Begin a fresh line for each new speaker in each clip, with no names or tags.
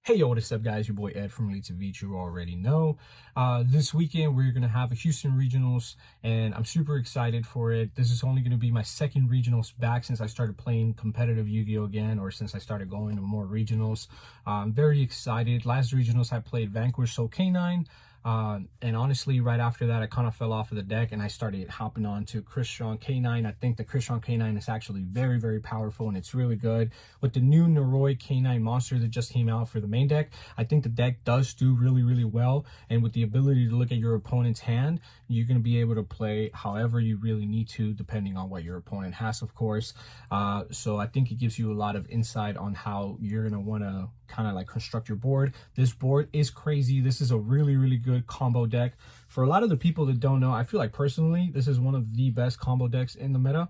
Hey, yo, what's up, guys? Your boy Ed from Elite to Beat. You already know. This weekend, we're going to have a Houston Regionals, and I'm super excited for it. This is only going to be my second Regionals back since I started playing competitive Yu-Gi-Oh! Again, or since I started going to more Regionals. I'm very excited. Last Regionals, I played Vanquish Soul K9. And honestly, right after that, I kind of fell off of the deck and I started hopping on to Crystron K9. I think the Crystron K9 is actually very, very powerful and it's really good. With the new Noroi K9 monster that just came out for the main deck, I think the deck does do really, really well. And with the ability to look at your opponent's hand, you're going to be able to play however you really need to, depending on what your opponent has, of course. So I think it gives you a lot of insight on how you're going to want to kind of like construct your board. This board is crazy. This is a really, really good combo deck. For a lot of the people that don't know, I feel like personally, this is one of the best combo decks in the meta.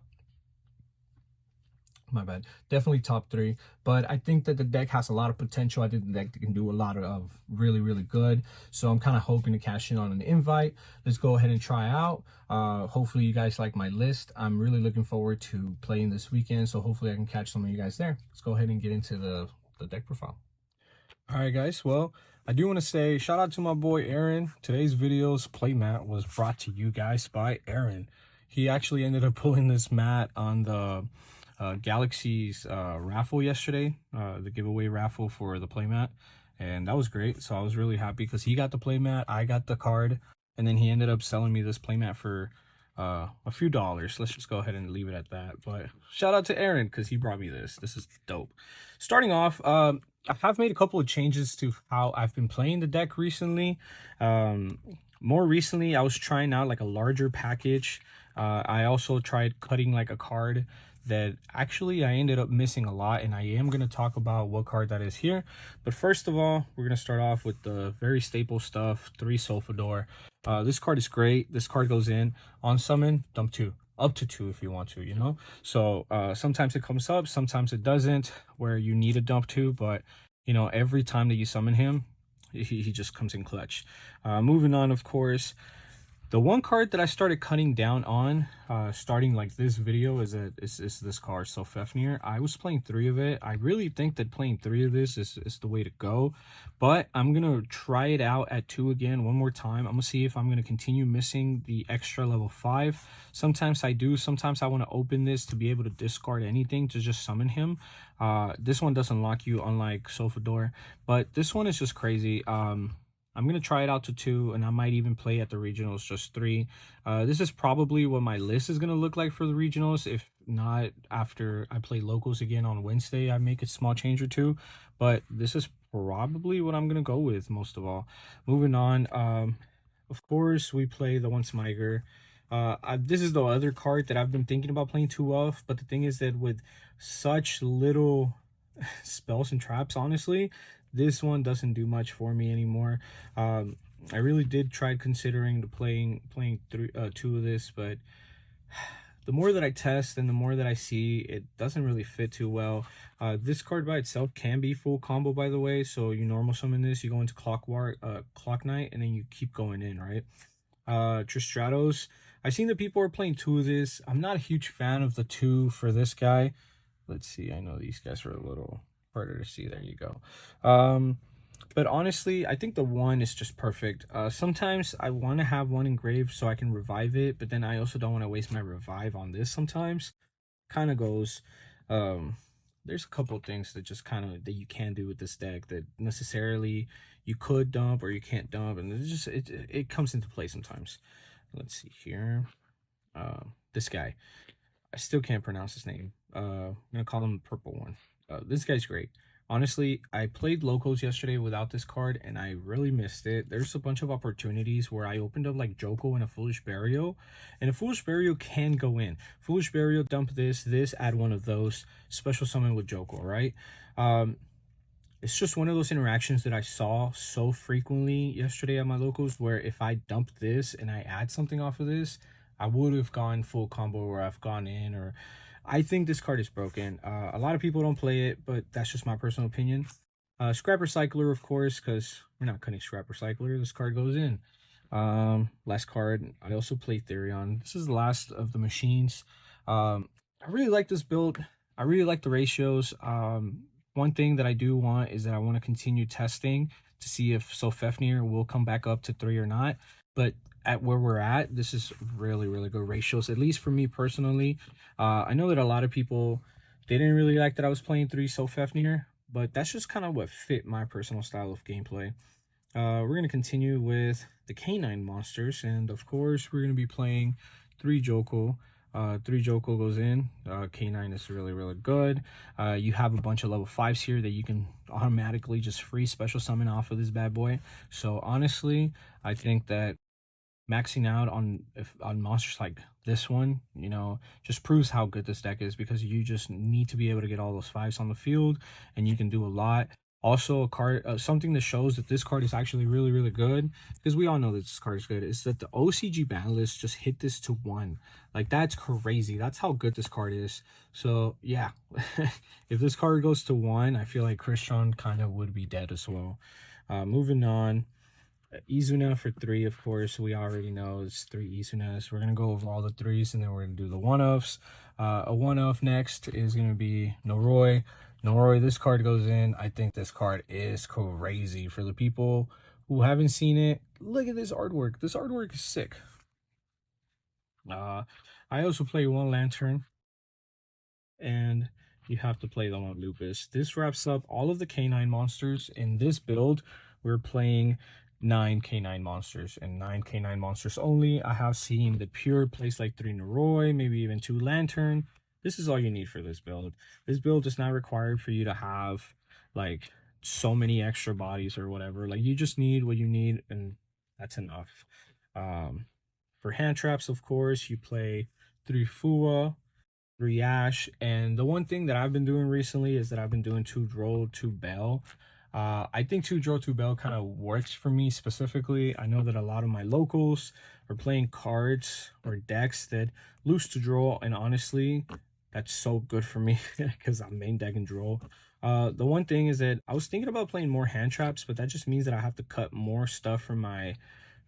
My bad. Definitely top 3. But I think that the deck has a lot of potential. I think the deck can do a lot of really, really good. So I'm kind of hoping to cash in on an invite. Let's go ahead and try out. Hopefully you guys like my list. I'm really looking forward to playing this weekend. So hopefully I can catch some of you guys there. Let's go ahead and get into the deck profile. All right, guys. Well, I do want to say shout out to my boy Aaron. Today's video's playmat was brought to you guys by Aaron. He actually ended up pulling this mat on the Galaxy's raffle yesterday, the giveaway raffle for the playmat, and that was great. So I was really happy because he got the playmat, I got the card, and then he ended up selling me this playmat for a few dollars. Let's just go ahead and leave it at that. But shout out to Aaron because he brought me this. This is dope. Starting off, I have made a couple of changes to how I've been playing the deck recently. More recently, I was trying out like a larger package. I also tried cutting like a card that actually I ended up missing a lot, and I am going to talk about what card that is here. But first of all, we're going to start off with the very staple stuff, 3 Solfador. This card is great. This card goes in on summon, dump 2. Up to 2 if you want to, you know. So sometimes it comes up, sometimes it doesn't, where you need a dump 2, but you know, every time that you summon him, he just comes in clutch. Moving on, of course, the one card that I started cutting down on, starting like this video, is this card, so Fefnir. I was playing 3 of it. I really think that playing 3 of this is the way to go, but I'm gonna try it out at 2 again one more time. I'm gonna see if I'm gonna continue missing the extra level 5. Sometimes I do. Sometimes I want to open this to be able to discard anything to just summon him. This one doesn't lock you, unlike Solfador, but this one is just crazy. I'm going to try it out to 2, and I might even play at the regionals just 3. This is probably what my list is going to look like for the regionals. If not, after I play locals again on Wednesday, I make a small change or 2. But this is probably what I'm going to go with most of all. Moving on, of course, we play the One Smiger. This is the other card that I've been thinking about playing 2 of. But the thing is that with such little spells and traps, honestly, this one doesn't do much for me anymore. I really did try considering playing 2 of this, but the more that I test and the more that I see, it doesn't really fit too well. This card by itself can be full combo, by the way. So you normal summon this, you go into Clock Knight, and then you keep going in, right? Tristratos. I've seen that people are playing 2 of this. I'm not a huge fan of the 2 for this guy. Let's see. I know these guys are a little harder to see. There you go. But honestly, I think the 1 is just perfect. Sometimes I want to have 1 engraved so I can revive it, but then I also don't want to waste my revive on this sometimes. Kind of goes. There's a couple of things that just kind of that you can do with this deck that necessarily you could dump or you can't dump, and it's just it comes into play sometimes. Let's see here. This guy, I still can't pronounce his name. I'm gonna call him the purple one. This guy's great. Honestly, I played locals yesterday without this card and I really missed it. There's a bunch of opportunities where I opened up like Joko and a Foolish Burial, and a Foolish Burial can go in. Foolish Burial, dump this, add one of those, special summon with Joko, right? It's just one of those interactions that I saw so frequently yesterday at my locals where if I dumped this and I add something off of this, I would have gone full combo or I've gone in, or I think this card is broken. A lot of people don't play it, but that's just my personal opinion. Scrap Recycler, of course, because we're not cutting Scrap Recycler. This card goes in. Last card, I also play Therion. This is the last of the machines. I really like this build. I really like the ratios. one thing that I do want is that I want to continue testing to see if Sofefnir will come back up to 3 or not. But at where we're at, this is really, really good ratios, at least for me personally. I know that a lot of people, they didn't really like that I was playing 3 Sofefnir, but that's just kind of what fit my personal style of gameplay. We're going to continue with the canine monsters, and of course, we're going to be playing 3 Joko. 3 Joko goes in. Canine is really, really good. You have a bunch of level 5s here that you can automatically just free special summon off of this bad boy. So honestly, I think that maxing out on monsters like this one, you know, just proves how good this deck is, because you just need to be able to get all those 5s on the field, and you can do a lot. Also, a card, something that shows that this card is actually really, really good, because we all know that this card is good, is that the OCG ban list just hit this to 1. Like, that's crazy. That's how good this card is. So yeah, if this card goes to 1, I feel like Crystron kind of would be dead as well. Moving on. Izuna for 3, of course, we already know it's 3 Izunas. We're going to go over all the 3s, and then we're going to do the 1-offs. A 1-off next is going to be Noroi. Noroi, this card goes in. I think this card is crazy. For the people who haven't seen it, look at this artwork. This artwork is sick. I also play 1 Lantern, and you have to play them on Lupus. This wraps up all of the canine monsters. In this build, we're playing 9 canine monsters, and 9 canine monsters only. I have seen the pure place like 3 Noroi, maybe even 2 Lantern. This is all you need for this build. This build is not required for you to have like so many extra bodies or whatever. Like, you just need what you need, and that's enough. For hand traps, of course, you play 3 Fua, 3 Ash, and the one thing that I've been doing recently is that I've been doing 2 Droll, 2 Bell. I think 2 Droll, 2 Bell kind of works for me specifically. I know that a lot of my locals are playing cards or decks that lose to Droll, and honestly, that's so good for me because I'm main decking Droll. The one thing is that I was thinking about playing more hand traps, but that just means that I have to cut more stuff from my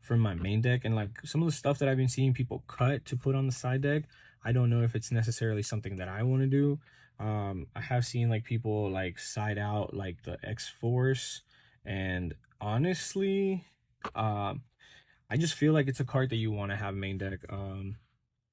main deck, and like some of the stuff that I've been seeing people cut to put on the side deck, I don't know if it's necessarily something that I want to do. I have seen like people like side out like the X-Force, and honestly, I just feel like it's a card that you want to have main deck.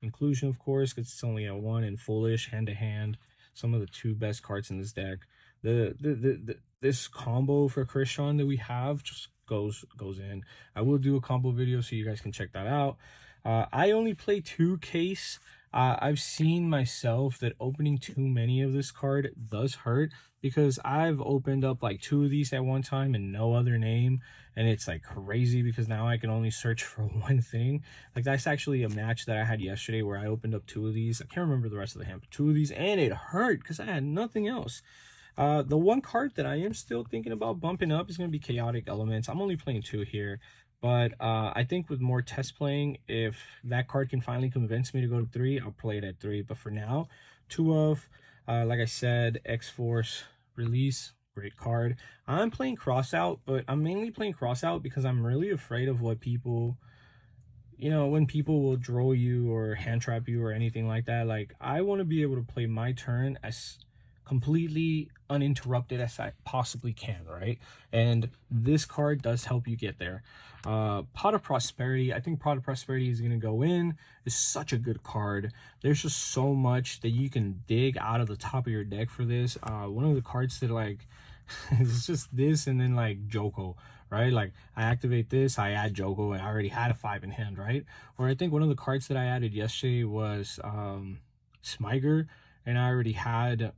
Inclusion, of course, because it's only a 1, and Foolish, hand to hand, some of the 2 best cards in this deck. This combo for Crystron that we have just goes in. I will do a combo video so you guys can check that out. I only play 2 case. I've seen myself that opening too many of this card does hurt, because I've opened up like 2 of these at one time and no other name, and it's like crazy because now I can only search for 1 thing. Like, that's actually a match that I had yesterday where I opened up 2 of these. I can't remember the rest of the hand, but 2 of these, and it hurt because I had nothing else. The one card that I am still thinking about bumping up is going to be Chaotic Elements. I'm only playing 2 here, but I think with more test playing, if that card can finally convince me to go to 3, I'll play it at 3. But for now, 2 of, like I said, X-Force, Release, great card. I'm playing Crossout, but I'm mainly playing Crossout because I'm really afraid of what people, you know, when people will draw you or hand trap you or anything like that. Like, I want to be able to play my turn as completely uninterrupted as I possibly can, right? And this card does help you get there. Pot of Prosperity, I think Pot of Prosperity is going to go in. It's such a good card. There's just so much that you can dig out of the top of your deck for this. One of the cards that, like, it's just this, and then like Joko, right? Like, I activate this, I add Joko, and I already had a 5 in hand, right? Or I think one of the cards that I added yesterday was Smiger, and I already had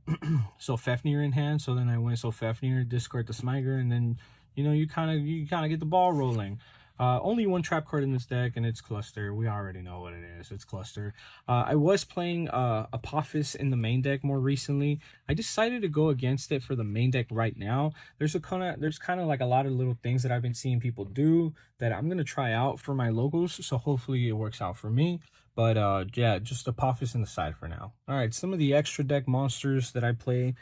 Sofefnir in hand, so then I went Sofefnir, discard the Smiger, and then, you know, you kind of get the ball rolling. Only 1 trap card in this deck, and it's Cluster. We already know what it is. It's Cluster. I was playing Apophis in the main deck more recently. I decided to go against it for the main deck right now. There's kind of like a lot of little things that I've been seeing people do that I'm gonna try out for my logos, so hopefully it works out for me. But yeah, just Apophis in the side for now. All right, some of the extra deck monsters that I play.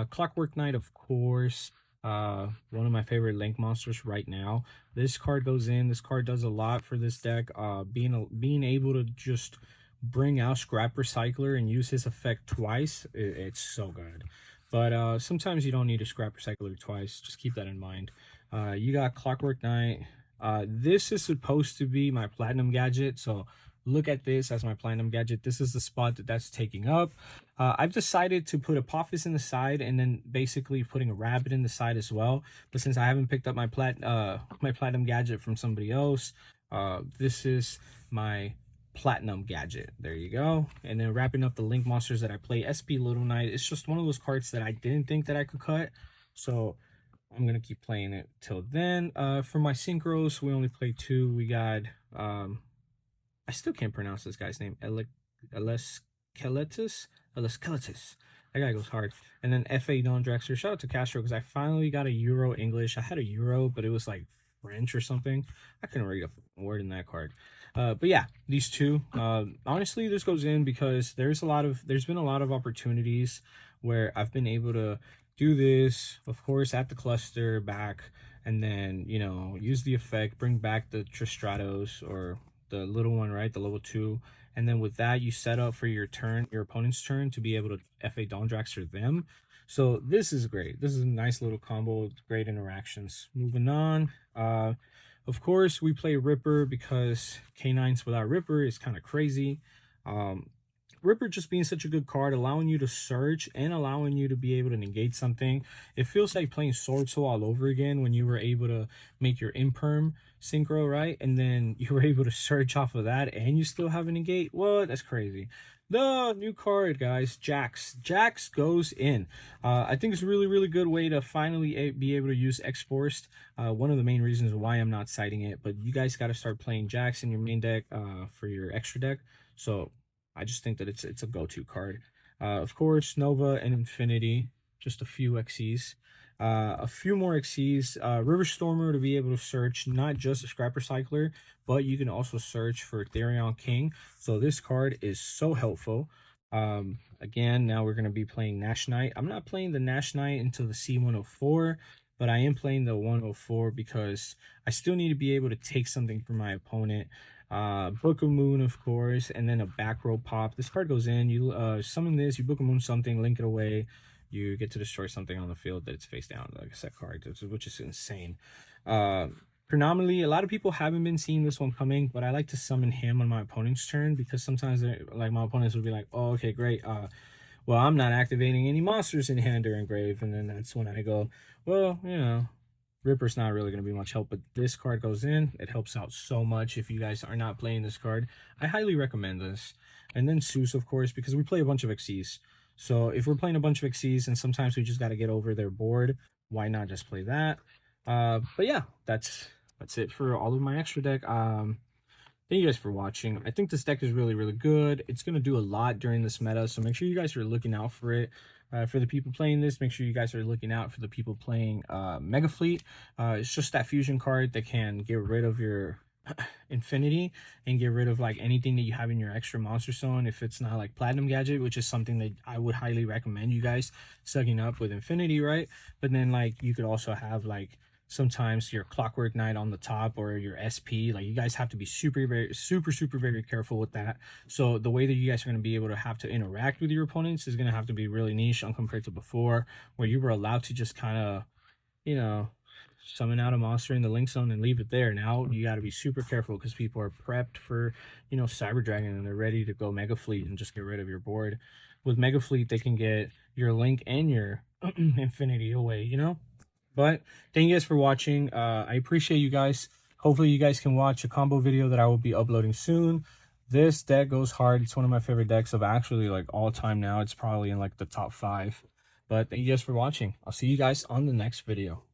Clockwork Knight, of course. One of my favorite Link monsters right now. This card goes in. This card does a lot for this deck. Being able to just bring out Scrap Recycler and use his effect twice, it's so good. But sometimes you don't need a scrap recycler twice. Just keep that in mind. You got Clockwork Knight. This is supposed to be my platinum gadget, so look at this as my platinum gadget. This is the spot that's taking up. I've decided to put Apophis in the side and then basically putting a rabbit in the side as well. But since I haven't picked up my platinum gadget from somebody else, this is my platinum gadget. There you go. And then wrapping up the link monsters that I play, SP Little Knight. It's just one of those cards that I didn't think that I could cut, so I'm gonna keep playing it till then. For my synchros, we only play 2. We got I still can't pronounce this guy's name. Eleskeletus. That guy goes hard. And then FA Don Drexler. Shout out to Castro because I finally got a Euro English. I had a Euro, but it was like French or something. I couldn't read a word in that card. But yeah, these two. Honestly, this goes in because there's been a lot of opportunities where I've been able to do this, of course, at the cluster back, and then, you know, use the effect, bring back the Tristratos or the little one, right? The level 2. And then with that, you set up for your turn, your opponent's turn, to be able to FA Dawndraxer them. So this is great. This is a nice little combo, great interactions. Moving on. Of course, we play Ripper because K9s without Ripper is kind of crazy. Ripper just being such a good card, allowing you to search and allowing you to be able to negate something. It feels like playing Sword Soul all over again when you were able to make your Imperm synchro, right? And then you were able to search off of that and you still have a negate. What? That's crazy. The new card, guys, Jax. Jax goes in. I think it's a really, really good way to finally be able to use X-Forced. One of the main reasons why I'm not citing it, but you guys got to start playing Jax in your main deck for your extra deck. So I just think that it's a go-to card. Of course, Nova and Infinity, just a few XCs. A few more XCs. River Stormer to be able to search not just a Scrap Recycler, but you can also search for Therion King. So this card is so helpful. Again, now we're going to be playing Nash Knight. I'm not playing the Nash Knight until the C104, but I am playing the 104 because I still need to be able to take something from my opponent. Book of Moon, of course, and then a back row pop. This card goes in, you summon this, you Book of Moon something, link it away, you get to destroy something on the field that it's face down, like a set card, which is insane. Predominantly, a lot of people haven't been seeing this one coming, but I like to summon him on my opponent's turn because sometimes like my opponents will be like, oh, okay, great, well, I'm not activating any monsters in hand or engrave, and then that's when I go, well, you know, Ripper's not really going to be much help, but this card goes in. It helps out so much if you guys are not playing this card. I highly recommend this. And then Seuss, of course, because we play a bunch of XCs. So if we're playing a bunch of XCs and sometimes we just got to get over their board, why not just play that? But yeah, that's it for all of my extra deck. Thank you guys for watching. I think this deck is really, really good. It's going to do a lot during this meta, so make sure you guys are looking out for it. For the people playing this, make sure you guys are looking out for the people playing Mega Fleet. It's just that fusion card that can get rid of your Infinity and get rid of like anything that you have in your extra monster zone if it's not like Platinum Gadget, which is something that I would highly recommend you guys sucking up with Infinity, right? But then like you could also have like sometimes your Clockwork Knight on the top or your SP. Like you guys have to be super very careful with that. So the way that you guys are going to be able to have to interact with your opponents is going to have to be really niche compared to before, where you were allowed to just kind of, you know, summon out a monster in the link zone and leave it there. Now you got to be super careful because people are prepped for, you know, Cyber Dragon and they're ready to go Mega Fleet and just get rid of your board. With Mega Fleet, they can get your Link and your Infinity away, you know. But thank you guys for watching. I appreciate you guys. Hopefully you guys can watch a combo video that I will be uploading soon. This deck goes hard. It's one of my favorite decks of actually like all time now. It's probably in like the top 5. But thank you guys for watching. I'll see you guys on the next video.